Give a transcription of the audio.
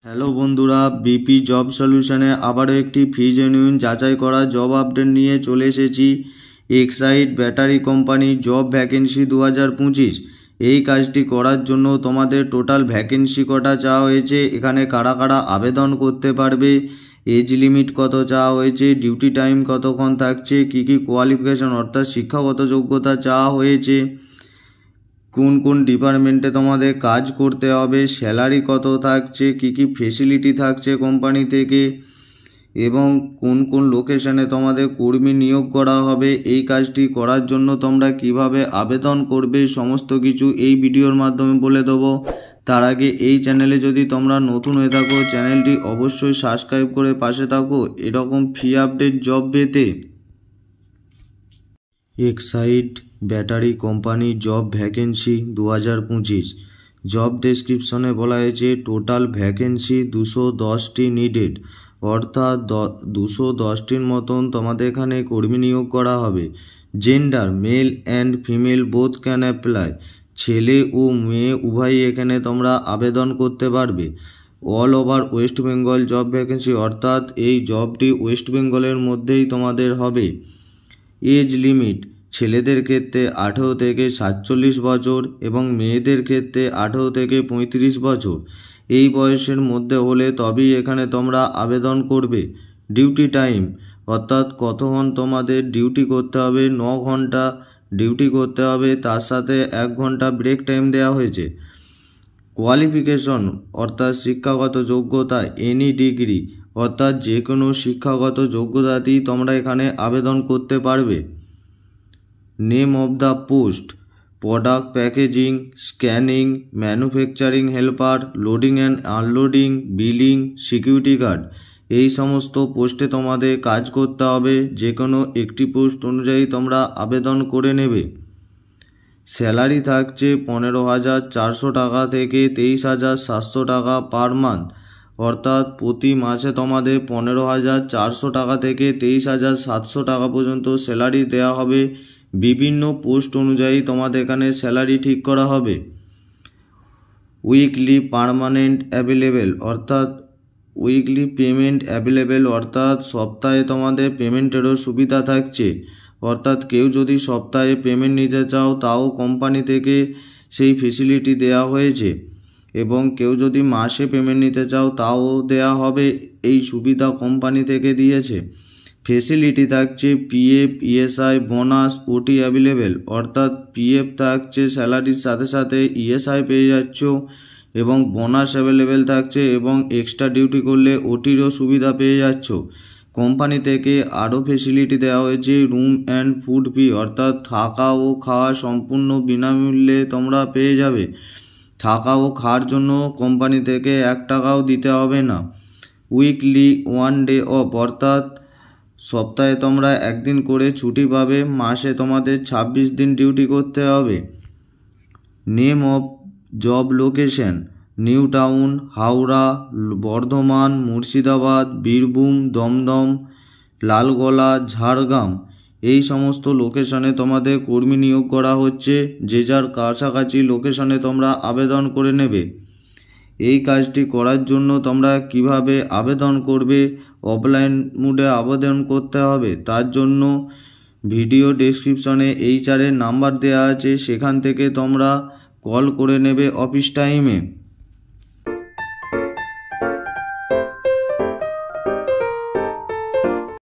Hello বন্ধুরা, BP job সলিউশনে আবারও একটি ফ্রি জেনুইন যাচাই করা জব আপডেট নিয়ে চলে এসেছি। Exide battery company job vacancy 2025। এই কাজটি করার জন্য তোমাদের টোটাল ভ্যাকেন্সি কটা চাওয়া হয়েছে, এখানে কারা কারা আবেদন করতে পারবে, এজ লিমিট কত চাওয়া হয়েছে, ডিউটি টাইম কতক্ষণ থাকছে, কী কী কোয়ালিফিকেশন অর্থাৎ শিক্ষাগত যোগ্যতা চাওয়া হয়েছে, কোন কোন ডিপার্টমেন্টে তোমাদের কাজ করতে হবে, স্যালারি কত থাকছে, কী কী ফেসিলিটি থাকছে কোম্পানি থেকে এবং কোন কোন লোকেশনে তোমাদের কর্মী নিয়োগ করা হবে। এই কাজটি করার জন্য তোমরা কিভাবে আবেদন করবে সমস্ত কিছু এই ভিডিওর মাধ্যমে বলে দেবো। তার আগে এই চ্যানেলে যদি তোমরা নতুন হয়ে থাকো চ্যানেলটি অবশ্যই সাবস্ক্রাইব করে পাশে থাকো এরকম ফ্রি আপডেট জব পেতে। Exide battery company job vacancy 2025। Job ডেসক্রিপশনে বলা হয়েছে টোটাল ভ্যাকেন্সি 210টি নিডেড, অর্থাৎ 210টির মতন তোমাদের এখানে কর্মী নিয়োগ করা হবে। Gender male and female both can apply, ছেলে ও মেয়ে উভয়ই এখানে তোমরা আবেদন করতে পারবে। All over West Bengal job vacancy, অর্থাৎ এই জবটি ওয়েস্ট বেঙ্গলের মধ্যেই তোমাদের হবে। এজ লিমিট ছেলেদের ক্ষেত্রে 18 থেকে 47 বছর এবং মেয়েদের ক্ষেত্রে 18 থেকে 35 বছর। এই বয়সের মধ্যে হলে তবেই এখানে তোমরা আবেদন করবে। ডিউটি টাইম অর্থাৎ কতক্ষণ তোমাদের ডিউটি করতে হবে, 9 ঘন্টা ডিউটি করতে হবে, তার সাথে 1 ঘন্টা ব্রেক টাইম দেওয়া হয়েছে। কোয়ালিফিকেশন অর্থাৎ শিক্ষাগত যোগ্যতা এনি ডিগ্রি, অর্থাৎ যে কোনো শিক্ষাগত যোগ্যতাতেই তোমরা এখানে আবেদন করতে পারবে। Name of the post product packaging, scanning, manufacturing helper, loading and unloading, billing, security guard. এই সমস্ত পোস্টে তোমাদের কাজ করতে হবে, যে কোনো একটি পোস্ট অনুযায়ী তোমরা আবেদন করে নেবে। স্যালারি থাকছে 15,400 টাকা থেকে 23,700 টাকা পার মান্থ, অর্থাৎ প্রতি মাসে তোমাদের 15,400 টাকা থেকে 23,700 টাকা পর্যন্ত স্যালারি দেওয়া হবে। বিভিন্ন পোস্ট অনুযায়ী তোমাদের এখানে স্যালারি ঠিক করা হবে। উইকলি পার্মানেন্ট অ্যাভেলেবেল, অর্থাৎ উইকলি পেমেন্ট অ্যাভেলেবেল, অর্থাৎ সপ্তাহে তোমাদের পেমেন্টেরও সুবিধা থাকছে, অর্থাৎ কেউ যদি সপ্তাহে পেমেন্ট নিতে চাও তাও কোম্পানি থেকে সেই ফেসিলিটি দেওয়া হয়েছে এবং কেউ যদি মাসে পেমেন্ট নিতে চাও তাও দেওয়া হবে, এই সুবিধা কোম্পানি থেকে দিয়েছে। ফেসিলিটি থাকছে পিএফ, ইএসআই, বোনাস, ওটি অ্যাভেলেবেল, অর্থাৎ পিএফ থাকছে স্যালারির সাথে সাথে ইএসআই পেয়ে যাচ্ছ এবং বোনাস অ্যাভেলেবেল থাকছে এবং এক্সট্রা ডিউটি করলে ওটিরও সুবিধা পেয়ে যাচ্ছ। কোম্পানি থেকে আরও ফেসিলিটি দেওয়া হয়েছে রুম অ্যান্ড ফুড ফি, অর্থাৎ থাকা ও খাওয়া সম্পূর্ণ বিনামূল্যে তোমরা পেয়ে যাবে। থাকা ও খাওয়ার জন্য কোম্পানি থেকে 1 টাকাও দিতে হবে না। উইকলি 1 ডে অফ, অর্থাৎ সপ্তাহে তোমরা 1 দিন করে ছুটি পাবে, মাসে তোমাদের 26 দিন ডিউটি করতে হবে। Name of job location new town, Howrah, Bardhaman, Murshidabad, Birbhum, Dumdum, Lalgola, Jhargram. এই সমস্ত লোকেশনে তোমাদের কর্মী নিয়োগ করা হচ্ছে, যে যার কাছাকাছি লোকেশনে তোমরা আবেদন করে নেবে। এই কাজটি করার জন্য তোমরা কিভাবে আবেদন করবে, অফলাইন মোডে আবেদন করতে হবে, তার জন্য ভিডিও ডেসক্রিপশনে HR নাম্বার দেওয়া আছে, সেখান থেকে তোমরা কল করে নেবে অফিস টাইমে।